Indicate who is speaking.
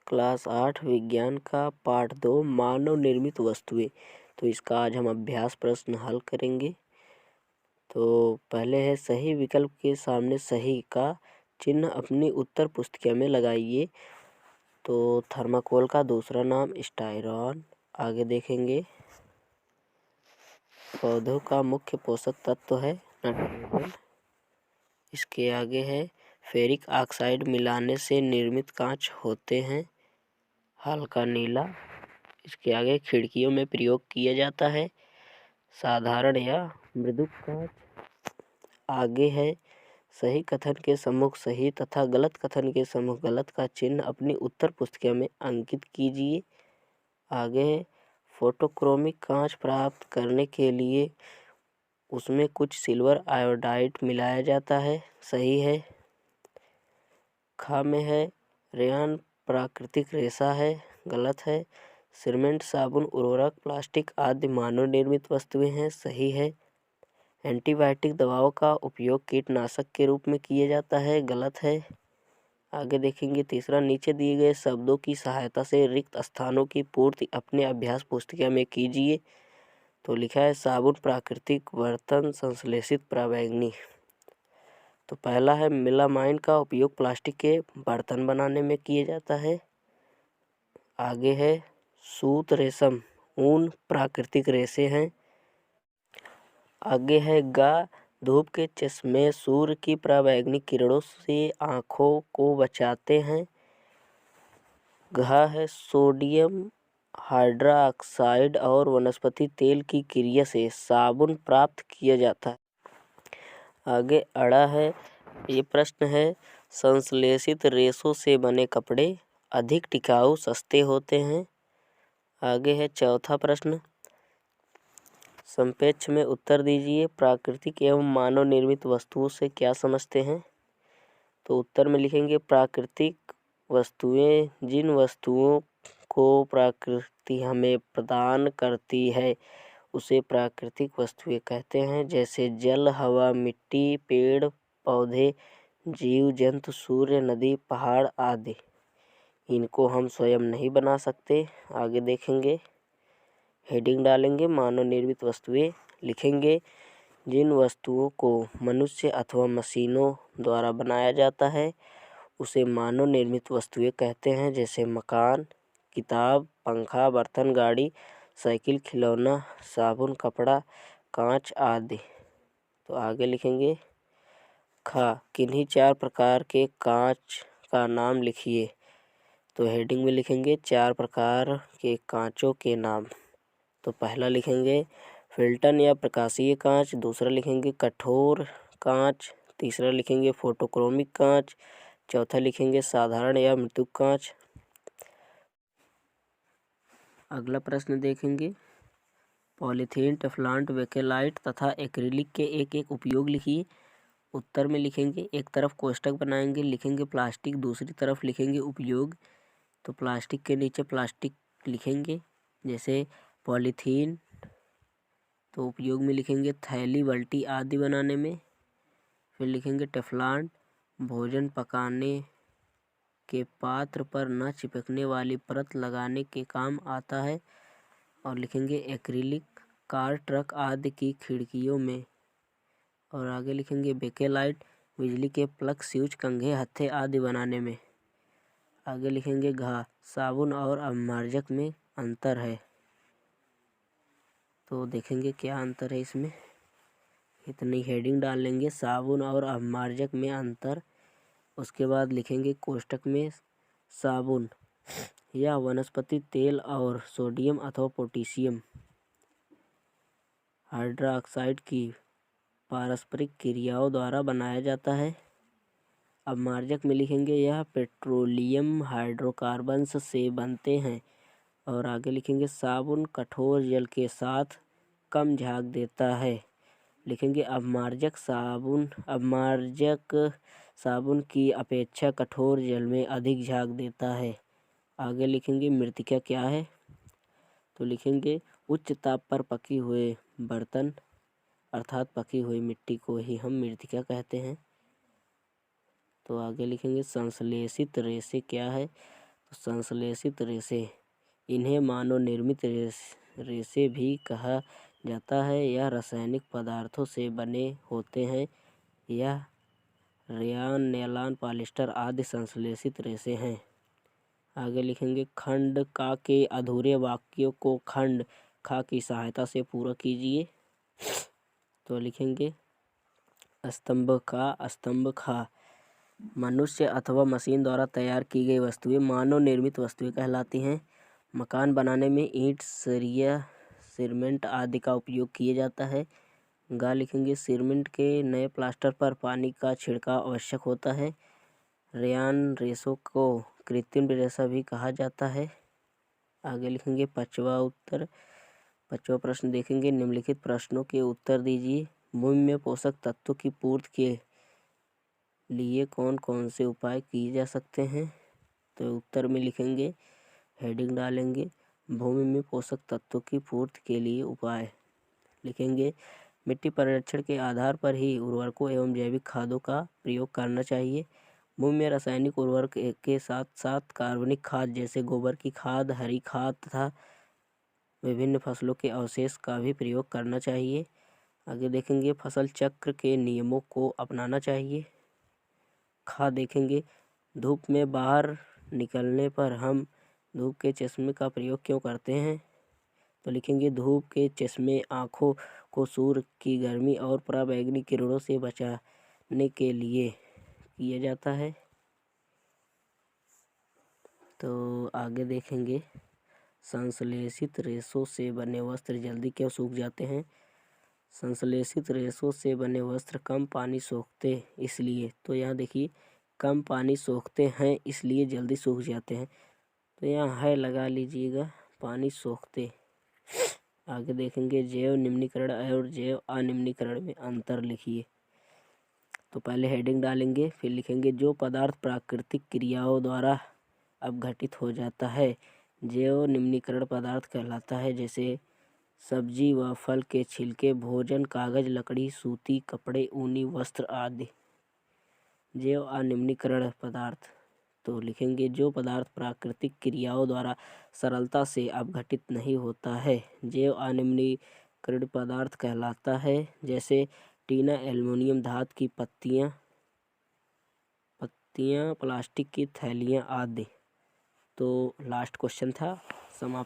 Speaker 1: Class 8 विज्ञान का पाठ 2 मानव निर्मित वस्तुएं। तो इसका आज हम अभ्यास प्रश्न हल करेंगे। तो पहले है सही विकल्प के सामने सही का चिन्ह अपनी उत्तर पुस्तिका में लगाइए। तो थर्माकोल का दूसरा नाम स्टायरॉन। आगे देखेंगे पौधों का मुख्य पोषक तत्व है नाइट्रोजन। इसके आगे है फेरिक ऑक्साइड मिलाने से निर्मित कांच होते हैं हल्का नीला। इसके आगे खिड़कियों में प्रयोग किया जाता है साधारण या मृदुक कांच। आगे है सही कथन के सम्मुख सही तथा गलत कथन के सम्मुख गलत का चिन्ह अपनी उत्तर पुस्तिका में अंकित कीजिए। आगे है फोटोक्रोमिक कांच प्राप्त करने के लिए उसमें कुछ सिल्वर आयोडाइड मिलाया जाता है, सही है। खा में है रेयन प्राकृतिक रेशा है, गलत है। सीमेंट साबुन उर्वरक प्लास्टिक आदि मानव निर्मित वस्तुएं हैं, सही है। एंटीबायोटिक दवाओं का उपयोग कीटनाशक के रूप में किया जाता है, गलत है। आगे देखेंगे तीसरा नीचे दिए गए शब्दों की सहायता से रिक्त स्थानों की पूर्ति अपने अभ्यास पुस्तिका में कीजिए। तो लिखा है साबुन प्राकृतिक बर्तन संश्लेषित पराबैंगनी। तो पहला है मेलामाइन का उपयोग प्लास्टिक के बर्तन बनाने में किया जाता है। आगे है सूत रेशम ऊन प्राकृतिक रेशे हैं। आगे है गा धूप के चश्मे सूर्य की पराबैंगनी किरणों से आँखों को बचाते हैं। घा है सोडियम हाइड्रोक्साइड और वनस्पति तेल की क्रिया से साबुन प्राप्त किया जाता है। आगे अड़ा है ये प्रश्न है संश्लेषित रेशों से बने कपड़े अधिक टिकाऊ सस्ते होते हैं। आगे है चौथा प्रश्न संपेक्ष में उत्तर दीजिए प्राकृतिक एवं मानव निर्मित वस्तुओं से क्या समझते हैं। तो उत्तर में लिखेंगे प्राकृतिक वस्तुएं जिन वस्तुओं को प्रकृति हमें प्रदान करती है उसे प्राकृतिक वस्तुएं कहते हैं, जैसे जल हवा मिट्टी पेड़ पौधे जीव जंतु सूर्य नदी पहाड़ आदि। इनको हम स्वयं नहीं बना सकते। आगे देखेंगे हेडिंग डालेंगे मानव निर्मित वस्तुएं, लिखेंगे जिन वस्तुओं को मनुष्य अथवा मशीनों द्वारा बनाया जाता है उसे मानव निर्मित वस्तुएं कहते हैं, जैसे मकान किताब पंखा बर्तन गाड़ी साइकिल खिलौना साबुन कपड़ा कांच आदि। तो आगे लिखेंगे खा किन्हीं 4 प्रकार के कांच का नाम लिखिए। तो हेडिंग में लिखेंगे 4 प्रकार के कांचों के नाम। तो पहला लिखेंगे फिल्टन या प्रकाशीय कांच, दूसरा लिखेंगे कठोर कांच, तीसरा लिखेंगे फोटोक्रोमिक कांच, चौथा लिखेंगे साधारण या मृदुक कांच। अगला प्रश्न देखेंगे पॉलीथीन टेफ्लॉन बेकेलाइट तथा एक्रिलिक के एक एक उपयोग लिखिए। उत्तर में लिखेंगे एक तरफ कोष्टक बनाएंगे लिखेंगे प्लास्टिक दूसरी तरफ लिखेंगे उपयोग। तो प्लास्टिक के नीचे प्लास्टिक लिखेंगे जैसे पॉलीथीन। तो उपयोग में लिखेंगे थैली बाल्टी आदि बनाने में। फिर लिखेंगे टेफ्लॉन भोजन पकाने के पात्र पर न चिपकने वाली परत लगाने के काम आता है। और लिखेंगे एक्रिलिक कार ट्रक आदि की खिड़कियों में। और आगे लिखेंगे बेकेलाइट बिजली के प्लग स्विच कंघे हत्थे आदि बनाने में। आगे लिखेंगे घा साबुन और अपमार्जक में अंतर है। तो देखेंगे क्या अंतर है इसमें, इतनी हेडिंग डाल लेंगे साबुन और अपमार्जक में अंतर। उसके बाद लिखेंगे कोष्टक में साबुन या वनस्पति तेल और सोडियम अथवा पोटेशियम हाइड्रोक्साइड की पारस्परिक क्रियाओं द्वारा बनाया जाता है। अपमार्जक में लिखेंगे यह पेट्रोलियम हाइड्रोकार्बन्स से बनते हैं। और आगे लिखेंगे साबुन कठोर जल के साथ कम झाग देता है। लिखेंगे अपमार्जक साबुन की अपेक्षा कठोर जल में अधिक झाग देता है। आगे लिखेंगे मृत्तिका क्या है। तो लिखेंगे उच्च ताप पर पके हुए बर्तन अर्थात पकी हुई मिट्टी को ही हम मृत्तिका कहते हैं। तो आगे लिखेंगे संश्लेषित रेशे क्या है। तो संश्लेषित रेशे, इन्हें मानव निर्मित रेशे भी कहा जाता है। यह रासायनिक पदार्थों से बने होते हैं। यह रेयान, नायलॉन, पॉलिएस्टर आदि संश्लेषित रेशे हैं। आगे लिखेंगे खंड का के अधूरे वाक्यों को खंड खा की सहायता से पूरा कीजिए। तो लिखेंगे स्तंभ खा मनुष्य अथवा मशीन द्वारा तैयार की गई वस्तुएं मानव निर्मित वस्तुएं कहलाती हैं। मकान बनाने में ईंट, सरिया, सीमेंट आदि का उपयोग किया जाता है। गा लिखेंगे सीमेंट के नए प्लास्टर पर पानी का छिड़काव आवश्यक होता है। रेयान रेशों को कृत्रिम रेशा भी कहा जाता है। आगे लिखेंगे पांचवा प्रश्न देखेंगे। निम्नलिखित प्रश्नों के उत्तर दीजिए। भूमि में पोषक तत्वों की पूर्ति के लिए कौन कौन से उपाय किए जा सकते हैं? तो उत्तर में लिखेंगे, हेडिंग डालेंगे भूमि में पोषक तत्वों की पूर्ति के लिए उपाय। लिखेंगे मिट्टी परीक्षण के आधार पर ही उर्वरकों एवं जैविक खादों का प्रयोग करना चाहिए। भूमि में रासायनिक उर्वरक के साथ साथ कार्बनिक खाद जैसे गोबर की खाद, हरी खाद तथा विभिन्न फसलों के अवशेष का भी प्रयोग करना चाहिए। आगे देखेंगे फसल चक्र के नियमों को अपनाना चाहिए। खा देखेंगे धूप में बाहर निकलने पर हम धूप के चश्मे का प्रयोग क्यों करते हैं? तो लिखेंगे धूप के चश्मे आँखों को सूर्य की गर्मी और पराबैंगनी किरणों से बचाने के लिए किया जाता है। तो आगे देखेंगे संश्लेषित रेशों से बने वस्त्र जल्दी क्यों सूख जाते हैं? संश्लेषित रेशों से बने वस्त्र कम पानी सोखते इसलिए। तो यहाँ देखिए कम पानी सोखते हैं इसलिए जल्दी सूख जाते हैं। तो यहाँ है लगा लीजिएगा, पानी सोखते। आगे देखेंगे जैव निम्नीकरण और जैव अनिम्नीकरण में अंतर लिखिए। तो पहले हेडिंग डालेंगे, फिर लिखेंगे जो पदार्थ प्राकृतिक क्रियाओं द्वारा अपघटित हो जाता है जैव निम्नीकरण पदार्थ कहलाता है। जैसे सब्जी व फल के छिलके, भोजन, कागज, लकड़ी, सूती कपड़े, ऊनी वस्त्र आदि। जैव अनिम्नीकरण पदार्थ, तो लिखेंगे जो पदार्थ प्राकृतिक क्रियाओं द्वारा सरलता से अपघटित नहीं होता है जैव अनिम्नीकरण पदार्थ कहलाता है। जैसे टीना, एल्युमिनियम, धातु की पत्तियां, प्लास्टिक की थैलियां आदि। तो लास्ट क्वेश्चन था, समाप्त।